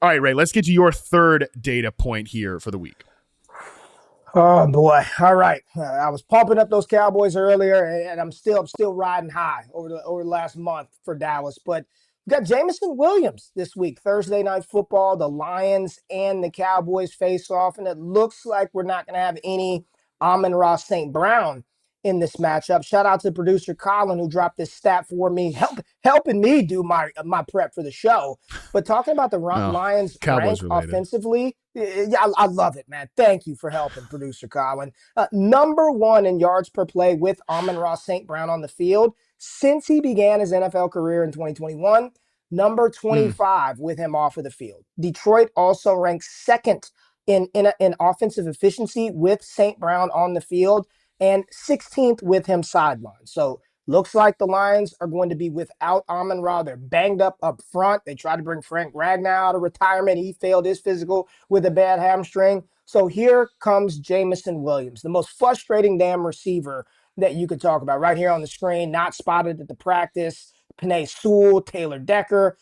All right, Ray, let's get to your third data point here for the week. Oh boy! All right, I was pumping up those Cowboys earlier, and I'm still riding high over the last month for Dallas. But we got Jameson Williams this week, Thursday Night Football. The Lions and the Cowboys face off, and it looks like we're not going to have any Amon-Ra St. Brown in this matchup. Shout out to producer Colin who dropped this stat for me, helping me do my prep for the show. But talking about the No, Lions' rank Cowboys related. offensively, yeah, I love it, man. Thank you for helping, producer Colin. Number one in yards per play with Amon-Ra St. Brown on the field since he began his NFL career in 2021. Number Mm. 25 with him off of the field. Detroit also ranks second in offensive efficiency with St. Brown on the field and 16th with him sidelined. So looks like the Lions are going to be without Amon-Ra. They're banged up front. They tried to bring Frank Ragnow out of retirement. He failed his physical with a bad hamstring. So here comes Jameson Williams, the most frustrating damn receiver that you could talk about right here on the screen, not spotted at the practice. Penei Sewell, Taylor Decker.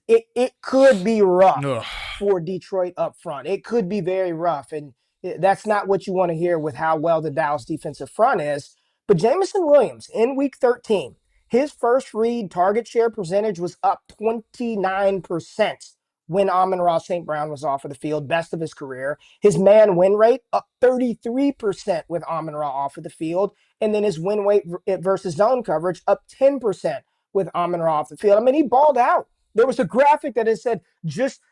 It could be rough Ugh. for Detroit up front. It could be very rough. And that's not what you want to hear with how well the Dallas defensive front is. But Jameson Williams in week 13, his first read target share percentage was up 29% when Amon-Ra St. Brown was off of the field, best of his career. His man win rate up 33% with Amon-Ra off of the field. And then his win rate versus zone coverage up 10% with Amon-Ra off the field. I mean, he balled out. There was a graphic that had said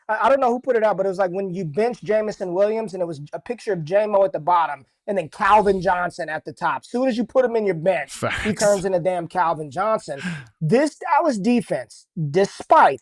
I don't know who put it out, but it was like when you bench Jameson Williams and it was a picture of J-Mo at the bottom and then Calvin Johnson at the top. As soon as you put him in your bench, he Facts. turns into damn Calvin Johnson. This Dallas defense, despite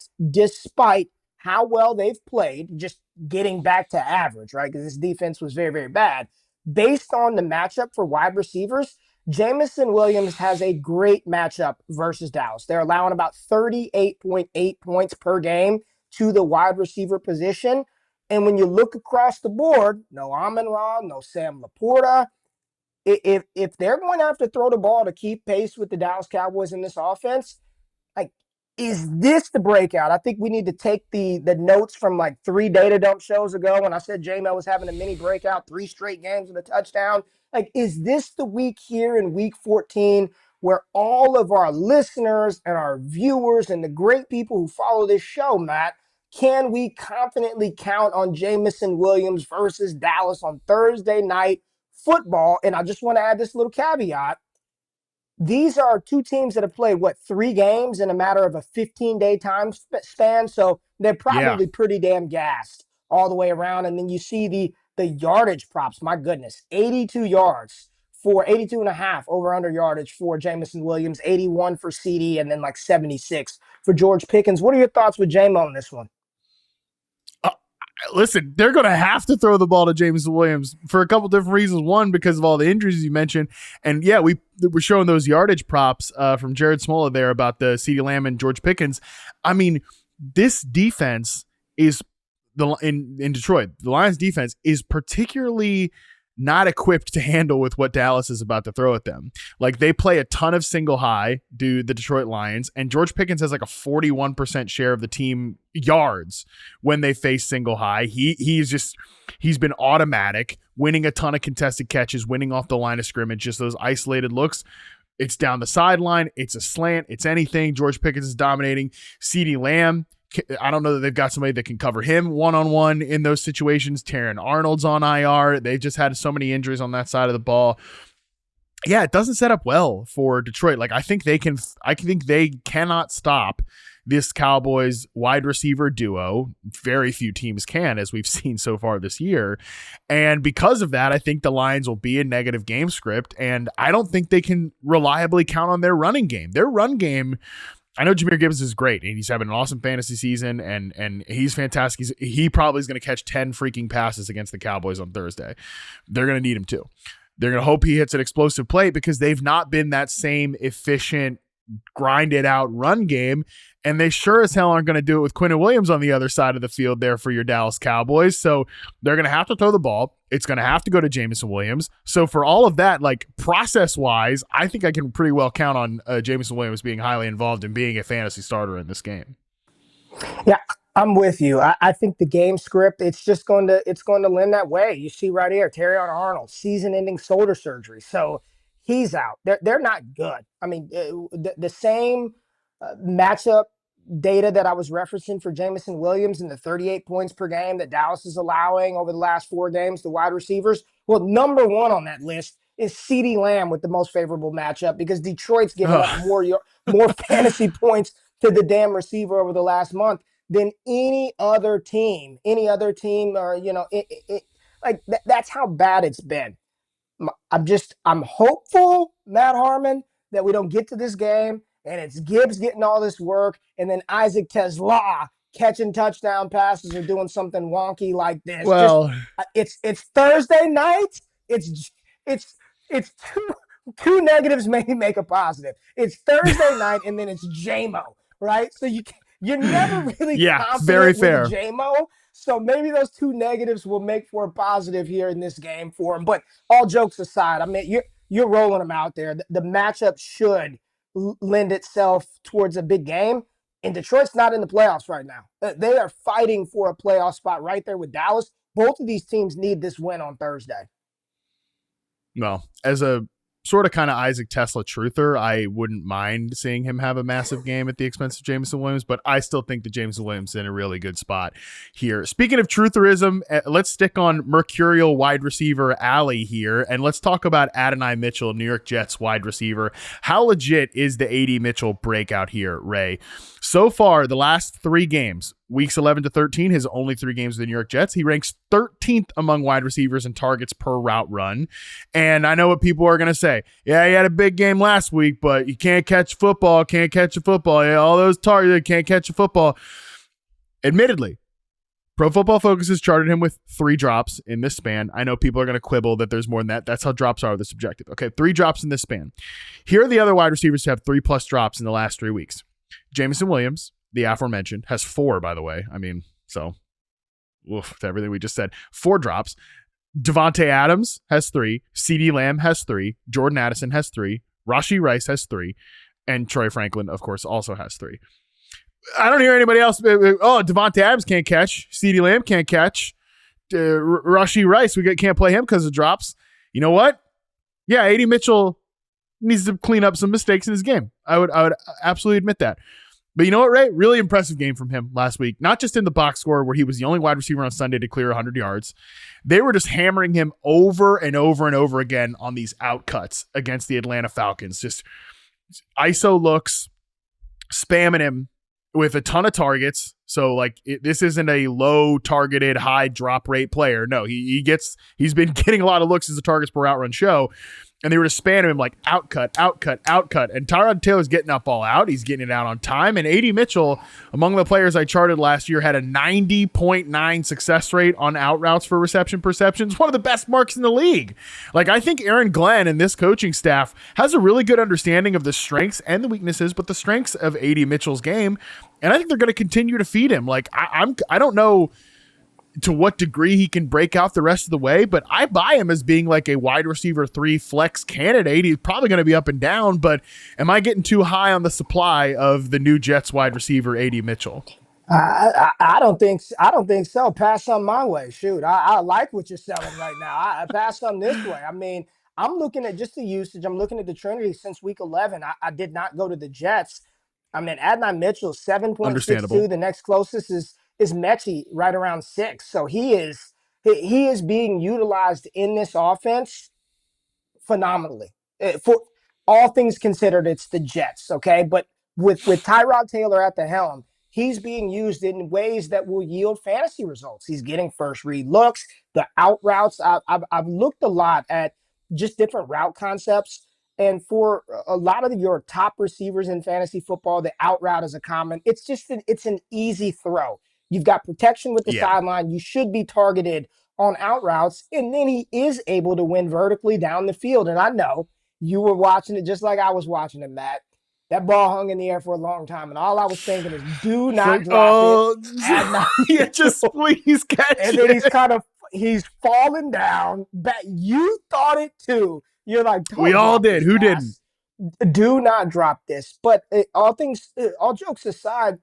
how well they've played, just getting back to average, right? Because this defense was very, very bad. Based on the matchup for wide receivers, Jameson Williams has a great matchup versus Dallas. They're allowing about 38.8 points per game to the wide receiver position. And when you look across the board, no Amon-Ra, no Sam Laporta. If they're going to have to throw the ball to keep pace with the Dallas Cowboys in this offense, like, is this the breakout? I think we need to take the notes from like 3 data dump shows ago when I said J-Mo was having a mini breakout, 3 straight games with a touchdown. Like, is this the week here in week 14 where all of our listeners and our viewers and the great people who follow this show, Matt, can we confidently count on Jameson Williams versus Dallas on Thursday night football? And I just want to add this little caveat. These are two teams that have played, 3 games in a matter of a 15-day time span. So they're Yeah. probably pretty damn gassed all the way around. And then you see the yardage props. My goodness, 82 yards for 82 and a half over under yardage for Jameson Williams, 81 for CD, and then like 76 for George Pickens. What are your thoughts with J-Mo on this one? Listen, they're going to have to throw the ball to Jameson Williams for a couple different reasons. One, because of all the injuries you mentioned. And yeah, we're showing those yardage props from Jared Smola there about the CeeDee Lamb and George Pickens. I mean, this defense is in Detroit. The Lions defense is particularly not equipped to handle with what Dallas is about to throw at them. Like, they play a ton of single high, do the Detroit Lions, and George Pickens has like a 41% share of the team yards when they face single high. He's been automatic, winning a ton of contested catches, winning off the line of scrimmage, just those isolated looks. It's down the sideline, it's a slant, it's anything. George Pickens is dominating. CeeDee Lamb, I don't know that they've got somebody that can cover him one-on-one in those situations. Terran Arnold's on IR. They've just had so many injuries on that side of the ball. Yeah, it doesn't set up well for Detroit. Like, I think they cannot stop this Cowboys wide receiver duo. Very few teams can, as we've seen so far this year. And because of that, I think the Lions will be a negative game script. And I don't think they can reliably count on their running game. Their run game, I know Jahmyr Gibbs is great, and he's having an awesome fantasy season, and he's fantastic. He probably is going to catch 10 freaking passes against the Cowboys on Thursday. They're going to need him to. They're going to hope he hits an explosive play because they've not been that same efficient, grinded out run game, and they sure as hell aren't going to do it with Quinnen Williams on the other side of the field there for your Dallas Cowboys. So they're going to have to throw the ball. It's going to have to go to Jameson Williams. So for all of that, like, process-wise, I think I can pretty well count on Jameson Williams being highly involved in being a fantasy starter in this game. Yeah, I'm with you. I think the game script it's going to lend that way. You see right here, Terrion Arnold, season-ending shoulder surgery, so he's out. They're not good. I mean, the same matchup data that I was referencing for Jameson Williams and the 38 points per game that Dallas is allowing over the last 4 games, the wide receivers. Well, number one on that list is CeeDee Lamb with the most favorable matchup because Detroit's given up Ugh. more fantasy points to the damn receiver over the last month than any other team, or that's how bad it's been. I'm hopeful, Matt Harmon, that we don't get to this game and it's Gibbs getting all this work and then Isaac Tesla catching touchdown passes or doing something wonky like this. Just Well, it's Thursday night. It's two negatives maybe make a positive. It's Thursday night and then it's JMO, right? So you're never really yeah, very confident with fair. JMO. So maybe those two negatives will make for a positive here in this game for him. But all jokes aside, I mean, you're rolling them out there. The matchup should lend itself towards a big game. And Detroit's not in the playoffs right now. They are fighting for a playoff spot right there with Dallas. Both of these teams need this win on Thursday. Well, as a sort of kind of Isaac Tesla truther, I wouldn't mind seeing him have a massive game at the expense of Jameson Williams, but I still think that Jameson Williams is in a really good spot here. Speaking of trutherism, let's stick on mercurial wide receiver alley here, and let's talk about Adonai Mitchell, New York Jets wide receiver. How legit is the AD Mitchell breakout here, Ray? So far, the last 3 games, weeks 11 to 13, his only 3 games with the New York Jets, he ranks 13th among wide receivers in targets per route run. And I know what people are going to say. Yeah, he had a big game last week, but you can't catch football, can't catch a football. Yeah, all those targets, can't catch a football. Admittedly, Pro Football Focus has charted him with 3 drops in this span. I know people are going to quibble that there's more than that. That's how drops are. They're subjective. Okay, 3 drops in this span. Here are the other wide receivers who have 3+ drops in the last 3 weeks. Jameson Williams, the aforementioned, has 4, by the way. I mean, so, to everything we just said. 4 drops. Devontae Adams has 3. CeeDee Lamb has 3. Jordan Addison has 3. Rashee Rice has 3. And Troy Franklin, of course, also has 3. I don't hear anybody else. Oh, Devontae Adams can't catch. CeeDee Lamb can't catch. Rashee Rice, can't play him because of drops. You know what? Yeah, AD Mitchell needs to clean up some mistakes in his game. I would absolutely admit that. But you know what, Ray? Really impressive game from him last week. Not just in the box score where he was the only wide receiver on Sunday to clear 100 yards. They were just hammering him over and over and over again on these out cuts against the Atlanta Falcons. Just ISO looks, spamming him with a ton of targets. So this isn't a low targeted, high drop rate player. No, he's been getting a lot of looks as the targets per route run show. And they were just spamming him like outcut. And Tyrod Taylor's getting that ball out. He's getting it out on time. And AD Mitchell, among the players I charted last year, had a 90.9 success rate on out routes for reception perceptions. One of the best marks in the league. I think Aaron Glenn and this coaching staff has a really good understanding of the strengths and the weaknesses, but the strengths of AD Mitchell's game. And I think they're going to continue to feed him. I don't know to what degree he can break out the rest of the way, but I buy him as being like a wide receiver 3 flex candidate. He's probably going to be up and down, but am I getting too high on the supply of the new Jets wide receiver AD Mitchell? I don't think so. Pass some my way. Shoot, I like what you're selling right now. I pass some this way. I mean, I'm looking at just the usage. I'm looking at the Trinity since week 11. I did not go to the Jets. I mean, Adonai Mitchell 7.62. The next closest is Mechie right around 6. So he is being utilized in this offense phenomenally. For all things considered, it's the Jets, okay? But with Tyrod Taylor at the helm, he's being used in ways that will yield fantasy results. He's getting first read looks, the out routes. I've looked a lot at just different route concepts. And for a lot of your top receivers in fantasy football, the out route is a common. It's an easy throw. You've got protection with the sideline. You should be targeted on out routes. And then he is able to win vertically down the field. And I know you were watching it just like I was watching it, Matt. That ball hung in the air for a long time. And all I was thinking is, do not drop it. Just please catch it. And then he's falling down. You thought it too. You're like, we all did. Who didn't? Do not drop this. But all jokes aside,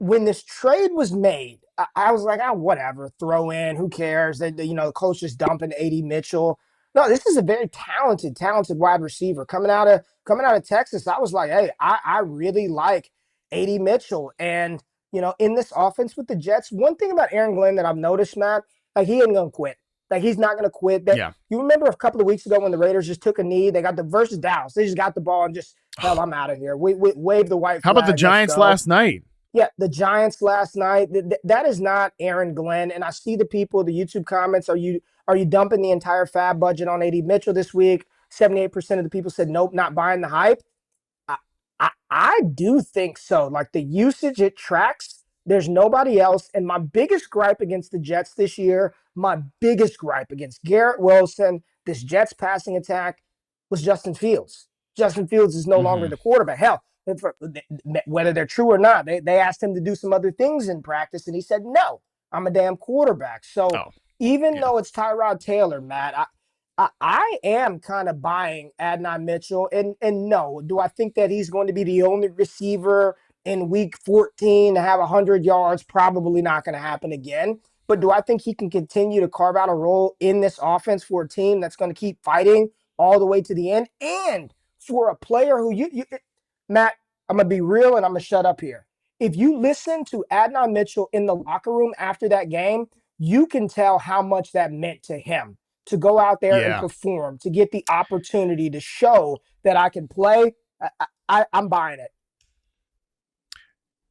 when this trade was made, I was like, whatever, throw in, who cares? The coach just dumping Adonai Mitchell. No, this is a very talented wide receiver coming out of Texas. I was like, hey, I really like Adonai Mitchell, and in this offense with the Jets, one thing about Aaron Glenn that I've noticed, Matt, like he ain't gonna quit. Like he's not gonna quit. That Yeah. you remember a couple of weeks ago when the Raiders just took a knee, they got the versus Dallas. They just got the ball and just hell, I'm out of here. We wave the white How flag. about the Giants last night? Yeah, the Giants last night. That is not Aaron Glenn. And I see the people, the YouTube comments. Are you dumping the entire fab budget on Adonai Mitchell this week? 78% of the people said nope, not buying the hype. I do think so. Like the usage, it tracks. There's nobody else. And my biggest gripe against the Jets this year, my biggest gripe against Garrett Wilson, this Jets passing attack, was Justin Fields. Justin Fields is no longer the quarterback. Hell, whether they're true or not, they asked him to do some other things in practice, and he said, no, I'm a damn quarterback. So even though it's Tyrod Taylor, Matt, I am kind of buying Adonai Mitchell. And no, do I think that he's going to be the only receiver in week 14 to have 100 yards? Probably not going to happen again. But do I think he can continue to carve out a role in this offense for a team that's going to keep fighting all the way to the end? And for a player who Matt, I'm going to be real and I'm going to shut up here. If you listen to Adonai Mitchell in the locker room after that game, you can tell how much that meant to him to go out there and perform, to get the opportunity to show that I can play. I'm buying it.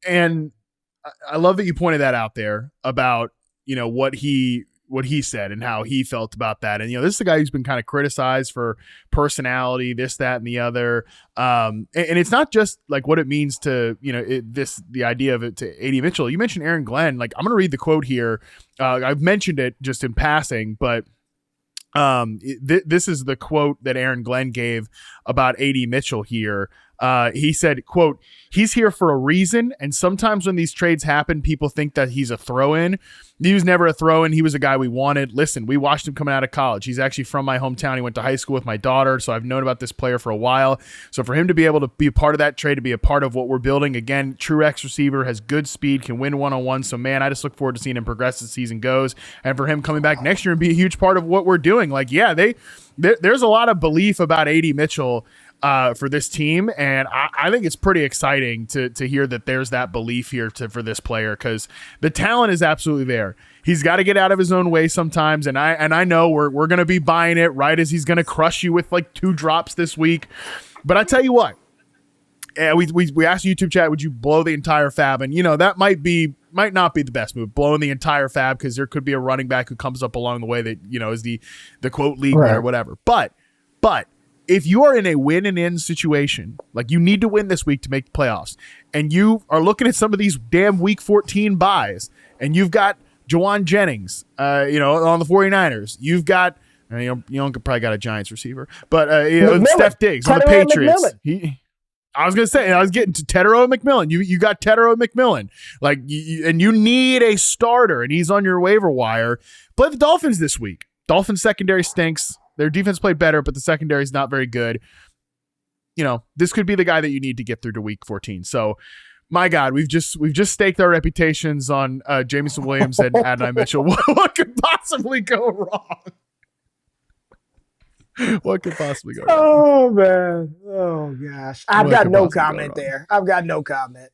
And I love that you pointed that out there about, what he said and how he felt about that. And, this is a guy who's been kind of criticized for personality, this, that, and the other. And it's not just like what it means to, the idea of it to Adonai Mitchell. You mentioned Aaron Glenn. Like, I'm going to read the quote here. I've mentioned it just in passing, but this is the quote that Aaron Glenn gave about Adonai Mitchell here. He said, quote, "He's here for a reason. And sometimes when these trades happen, people think that he's a throw-in. He was never a throw-in. He was a guy we wanted. Listen, we watched him coming out of college. He's actually from my hometown. He went to high school with my daughter. So I've known about this player for a while. So for him to be able to be a part of that trade, to be a part of what we're building, again, true X receiver, has good speed, can win one-on-one. So man, I just look forward to seeing him progress as the season goes. And for him coming back next year and be a huge part of what we're doing. Like, yeah, there's a lot of belief about Adonai Mitchell for this team, and I think it's pretty exciting to hear that there's that belief here for this player, because the talent is absolutely there. He's got to get out of his own way sometimes, and I know we're going to be buying it right as he's going to crush you with like 2 drops this week. But I tell you what, we asked YouTube chat, would you blow the entire fab? And that might not be the best move, blowing the entire fab, because there could be a running back who comes up along the way that is the quote league winner or whatever. But if you are in a win and in situation, like you need to win this week to make the playoffs, and you are looking at some of these damn week 14 buys, and you've got Jawan Jennings, on the 49ers, you've got, probably got a Giants receiver, but Steph Diggs on the Patriots. I was going to say, I was getting to Tedero McMillan. You got Tedero McMillan, like, and you need a starter, and he's on your waiver wire. Play the Dolphins this week. Dolphins secondary stinks. Their defense played better, but the secondary is not very good. This could be the guy that you need to get through to week 14. So, my God, we've just staked our reputations on Jameson Williams and Adonai Mitchell. What could possibly go wrong? What could possibly go wrong? Oh, man. Oh, gosh. I've got no comment there. I've got no comment.